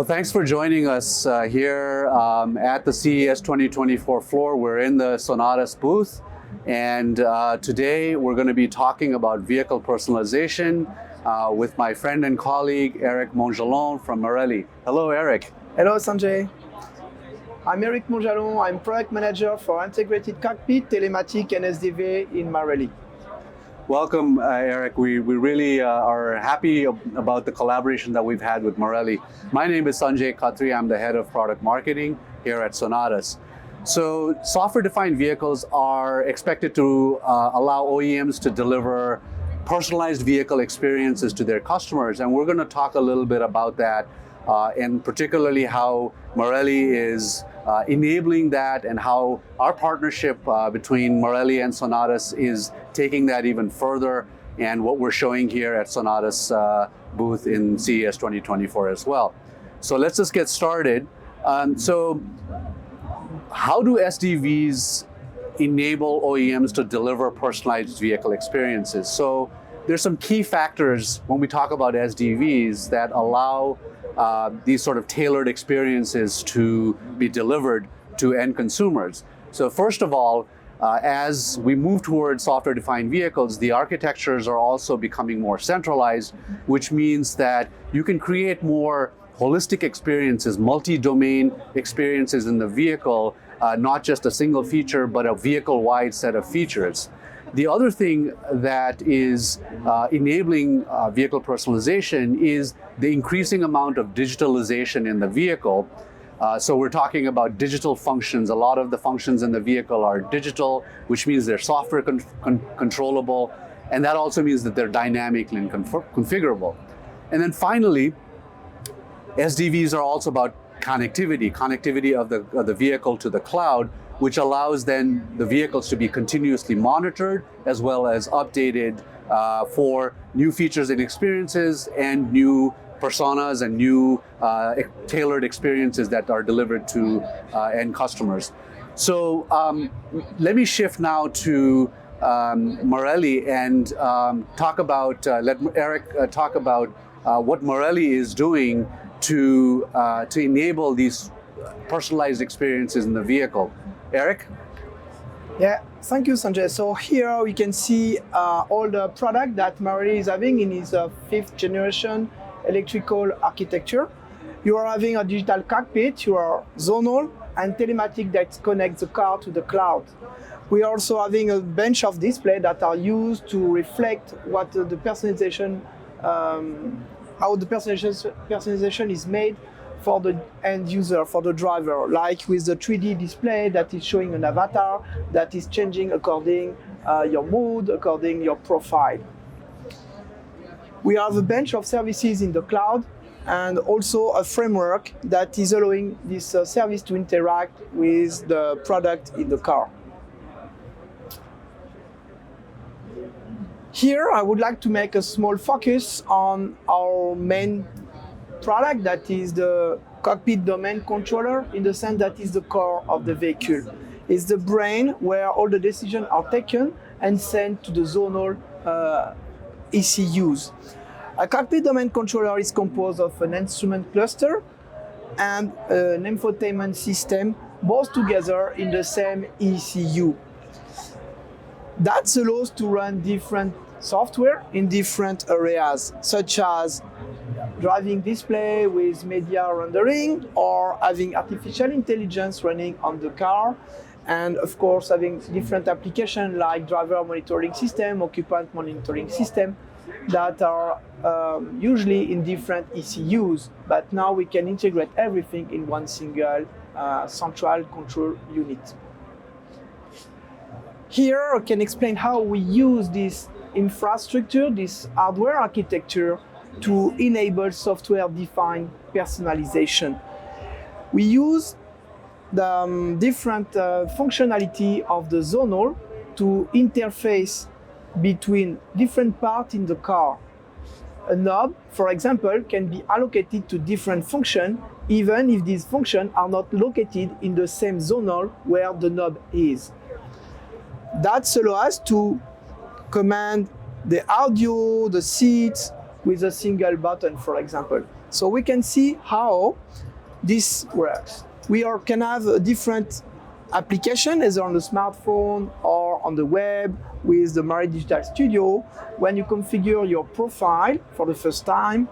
Well, thanks for joining us here at the CES 2024 floor. We're in the Sonatus booth, and today we're going to be talking about vehicle personalization with my friend and colleague, Eric Monjalon from Marelli. Hello, Eric. Hello, Sanjay. I'm Eric Monjalon. I'm product manager for integrated cockpit, telematic, and SDV in Marelli. Welcome, Eric. We really are happy about the collaboration that we've had with Marelli. My name is Sanjay Khatri. I'm the head of product marketing here at Sonatus. So software-defined vehicles are expected to allow OEMs to deliver personalized vehicle experiences to their customers. And we're going to talk a little bit about that and particularly how Marelli is enabling that and how our partnership between Marelli and Sonatus is taking that even further, and what we're showing here at Sonatus booth in CES 2024 as well. So let's just get started. So how do SDVs enable OEMs to deliver personalized vehicle experiences? So there's some key factors when we talk about SDVs that allow these sort of tailored experiences to be delivered to end consumers. So first of all, as we move towards software-defined vehicles, the architectures are also becoming more centralized, which means that you can create more holistic experiences, multi-domain experiences in the vehicle, not just a single feature, but a vehicle-wide set of features. The other thing that is enabling vehicle personalization is the increasing amount of digitalization in the vehicle. So we're talking about digital functions. A lot of the functions in the vehicle are digital, which means they're software controllable, and that also means that they're dynamically configurable. And then finally, SDVs are also about connectivity of the vehicle to the cloud, which allows then the vehicles to be continuously monitored as well as updated for new features and experiences and new personas and new tailored experiences that are delivered to end customers. So let me shift now to Marelli and talk about, let Eric talk about what Marelli is doing to enable these personalized experiences in the vehicle. Eric? Yeah, thank you, Sanjay. So here we can see all the product that Marelli is having in his fifth generation electrical architecture. You are having a digital cockpit, you are zonal and telematic that connects the car to the cloud. We are also having a bunch of displays that are used to reflect what the personalization, how the personalization is made for the end user, for the driver, like with the 3D display that is showing an avatar that is changing according your mood, according your profile. We have a bunch of services in the cloud and also a framework that is allowing this service to interact with the product in the car. Here, I would like to make a small focus on our main product, that is the cockpit domain controller, in the sense that is the core of the vehicle. It's the brain where all the decisions are taken and sent to the zonal ECUs. A cockpit domain controller is composed of an instrument cluster and an infotainment system, both together in the same ECU. That allows to run different software in different areas, such as driving display with media rendering, or having artificial intelligence running on the car, and of course having different applications like driver monitoring system, occupant monitoring system, that are usually in different ECUs, but now we can integrate everything in one single central control unit. Here I can explain how we use this infrastructure, this hardware architecture, to enable software-defined personalization. We use the different functionality of the zonal to interface between different parts in the car. A knob, for example, can be allocated to different functions, even if these functions are not located in the same zonal where the knob is. That allows us to command the audio, the seats, with a single button, for example. So we can see how this works. Can have a different application, either on the smartphone or on the web with the Marelli Digital Studio. When you configure your profile for the first time,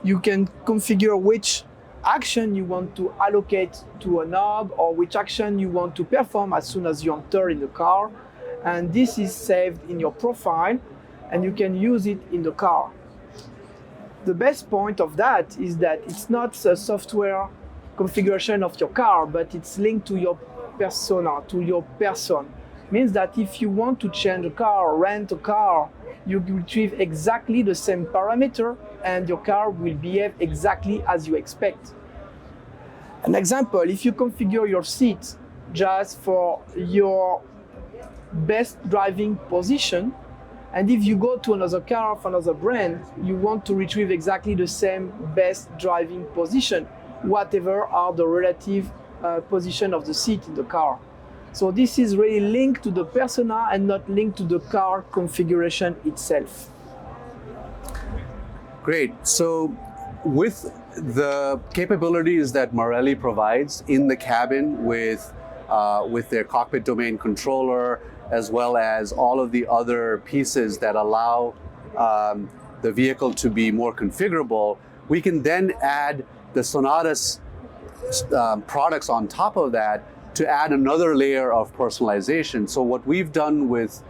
you can configure which action you want to allocate to a knob or which action you want to perform as soon as you enter in the car. And this is saved in your profile and you can use it in the car. The best point of that is that it's not a software configuration of your car, but it's linked to your persona, to your person. Means that if you want to change a car or rent a car, you retrieve exactly the same parameter and your car will behave exactly as you expect. An example, if you configure your seat just for your best driving position, and if you go to another car of another brand, you want to retrieve exactly the same best driving position, whatever are the relative position of the seat in the car. So this is really linked to the persona and not linked to the car configuration itself. Great. So with the capabilities that Marelli provides in the cabin with their cockpit domain controller, as well as all of the other pieces that allow the vehicle to be more configurable, we can then add the Sonatus products on top of that to add another layer of personalization. So what we've done with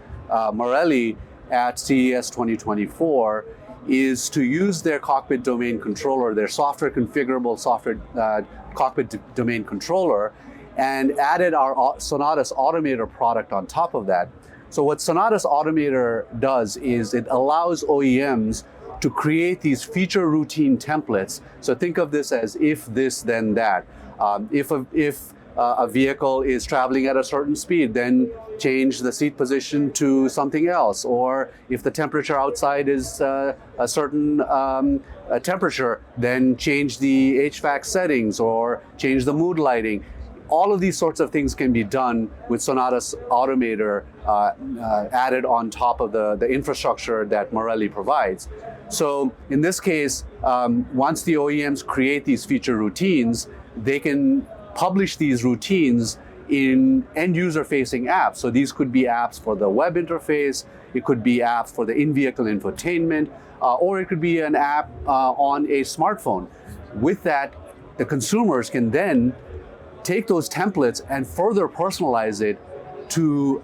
Marelli at CES 2024 is to use their cockpit domain controller, their software configurable software cockpit domain controller, and added our Sonatus Automator product on top of that. So what Sonatus Automator does is it allows OEMs to create these feature routine templates. So think of this as if this, then that. If a vehicle is traveling at a certain speed, then change the seat position to something else. Or if the temperature outside is a certain temperature, then change the HVAC settings or change the mood lighting. All of these sorts of things can be done with Sonatus Automator added on top of the infrastructure that Marelli provides. So in this case, once the OEMs create these feature routines, they can publish these routines in end-user facing apps. So these could be apps for the web interface, it could be apps for the in-vehicle infotainment, or it could be an app on a smartphone. With that, the consumers can then take those templates and further personalize it to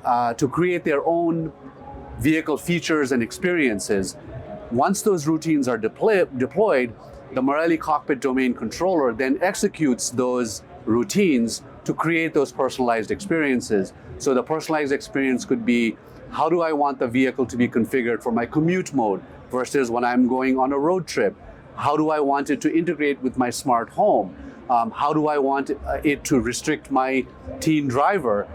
create their own vehicle features and experiences. Once those routines are deployed, the Marelli Cockpit Domain Controller then executes those routines to create those personalized experiences. So the personalized experience could be, how do I want the vehicle to be configured for my commute mode versus when I'm going on a road trip? How do I want it to integrate with my smart home? How do I want it to restrict my teen driver,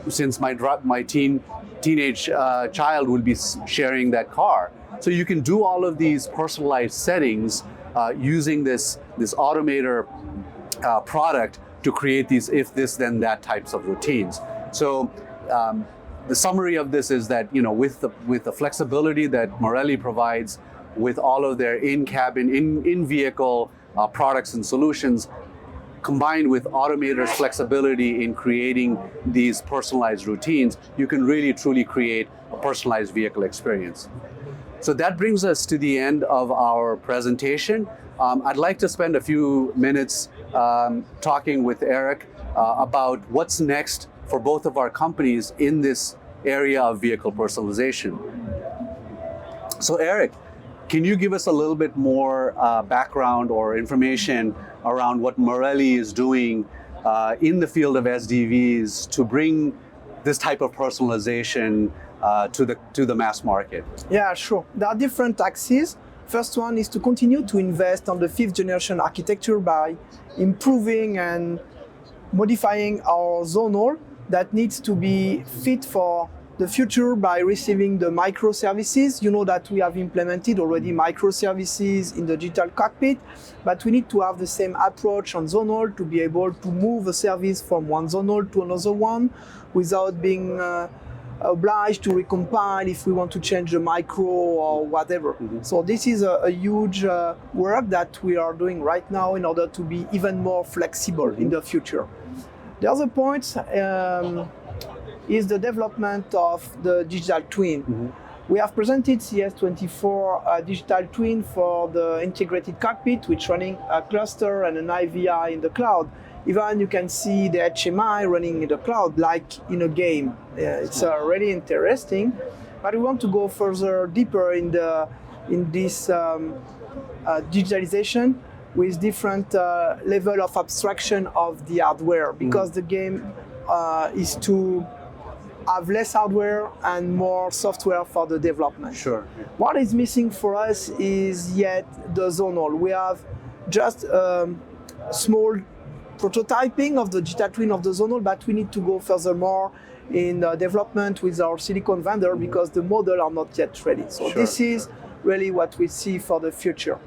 since my teenage child will be sharing that car? So you can do all of these personalized settings using this Automator product to create these if this then that types of routines. So the summary of this is that, you know, with the flexibility that Marelli provides, with all of their in-cabin, in-vehicle products and solutions, combined with Automator's flexibility in creating these personalized routines, you can really truly create a personalized vehicle experience. So that brings us to the end of our presentation. I'd like to spend a few minutes talking with Eric about what's next for both of our companies in this area of vehicle personalization. So Eric, can you give us a little bit more background or information around what Marelli is doing in the field of SDVs to bring this type of personalization to the mass market? Yeah, sure. There are different axes. First one is to continue to invest on the 5th generation architecture by improving and modifying our zonal that needs to be fit for the future by receiving the microservices. You know that we have implemented already microservices in the digital cockpit, but we need to have the same approach on zonal to be able to move a service from one zonal to another one without being obliged to recompile if we want to change the micro or whatever. So this is a huge work that we are doing right now in order to be even more flexible in the future. The other point is the development of the digital twin. We have presented CS24 digital twin for the integrated cockpit, which running a cluster and an IVI in the cloud. Even you can see the HMI running in the cloud like in a game. It's really interesting, but we want to go further, deeper in this digitalization with different level of abstraction of the hardware, because the game is to have less hardware and more software for the development. Sure. What is missing for us is yet the zonal. We have just small prototyping of the digital twin of the zonal, but we need to go furthermore in development with our silicon vendor because the model are not yet ready. So this is really what we see for the future.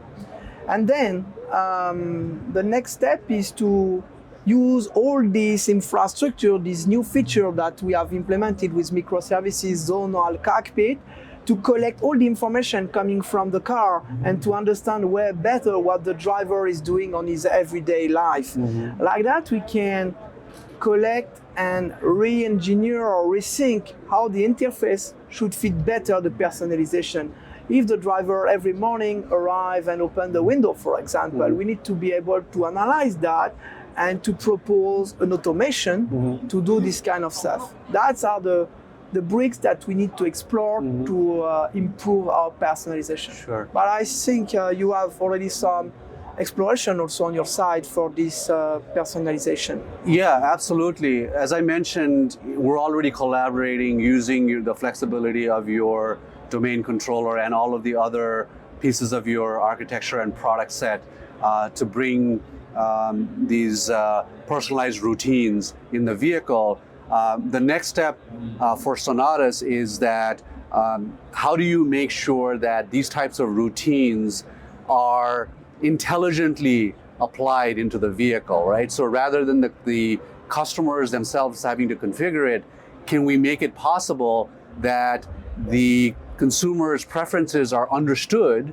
And then the next step is to use all this infrastructure, this new feature that we have implemented with microservices, zonal, cockpit, to collect all the information coming from the car and to understand better what the driver is doing on his everyday life. Like that, we can collect and re-engineer or rethink how the interface should fit better the personalization. If the driver every morning arrive and open the window, for example, we need to be able to analyze that and to propose an automation to do this kind of stuff. That's are the bricks that we need to explore to improve our personalization. Sure. But I think you have already some exploration also on your side for this personalization. Yeah, absolutely. As I mentioned, we're already collaborating using the flexibility of your domain controller and all of the other pieces of your architecture and product set to bring these personalized routines in the vehicle. The next step for Sonatus is that how do you make sure that these types of routines are intelligently applied into the vehicle, right? So rather than the customers themselves having to configure it, can we make it possible that the consumer's preferences are understood,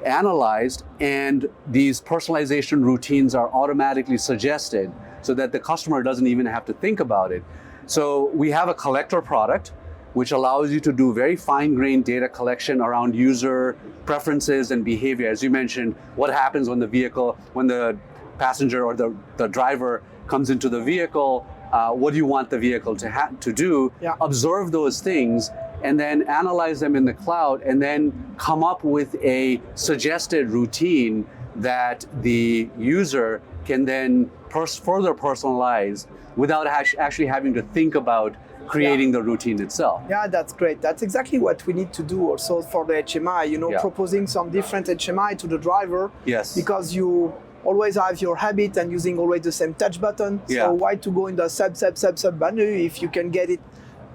analyzed, and these personalization routines are automatically suggested so that the customer doesn't even have to think about it? So we have a collector product which allows you to do very fine-grained data collection around user preferences and behavior. As you mentioned, what happens when the passenger or the driver comes into the vehicle, what do you want the vehicle to do? Yeah. Observe those things and then analyze them in the cloud and then come up with a suggested routine that the user can then further personalize without actually having to think about creating the routine itself. Yeah, that's great. That's exactly what we need to do also for the HMI, proposing some different HMI to the driver. Yes. Because you always have your habit and using always the same touch button. Yeah. So why to go in the sub menu if you can get it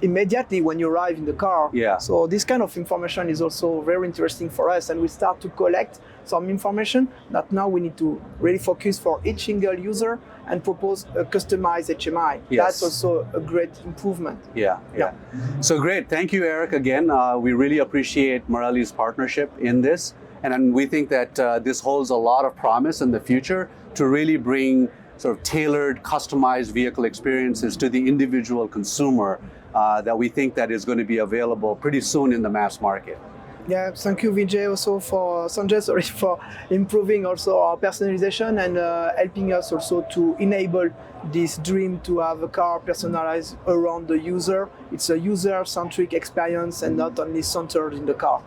immediately when you arrive in the car? Yeah. So this kind of information is also very interesting for us, and we start to collect some information that now we need to really focus for each single user and propose a customized HMI. Yes. That's also a great improvement. Yeah. So great. Thank you, Eric, again. We really appreciate Marelli's partnership in this. And we think that this holds a lot of promise in the future to really bring sort of tailored, customized vehicle experiences to the individual consumer that we think that is going to be available pretty soon in the mass market. Yeah, thank you, Vijay, also for Sanjay, for improving also our personalization and helping us also to enable this dream to have a car personalized around the user. It's a user-centric experience and not only centered in the car.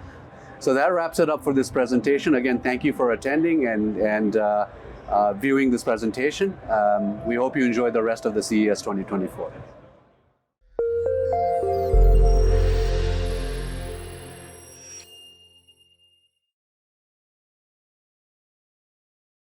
So that wraps it up for this presentation. Again, thank you for attending and viewing this presentation. We hope you enjoy the rest of the CES 2024.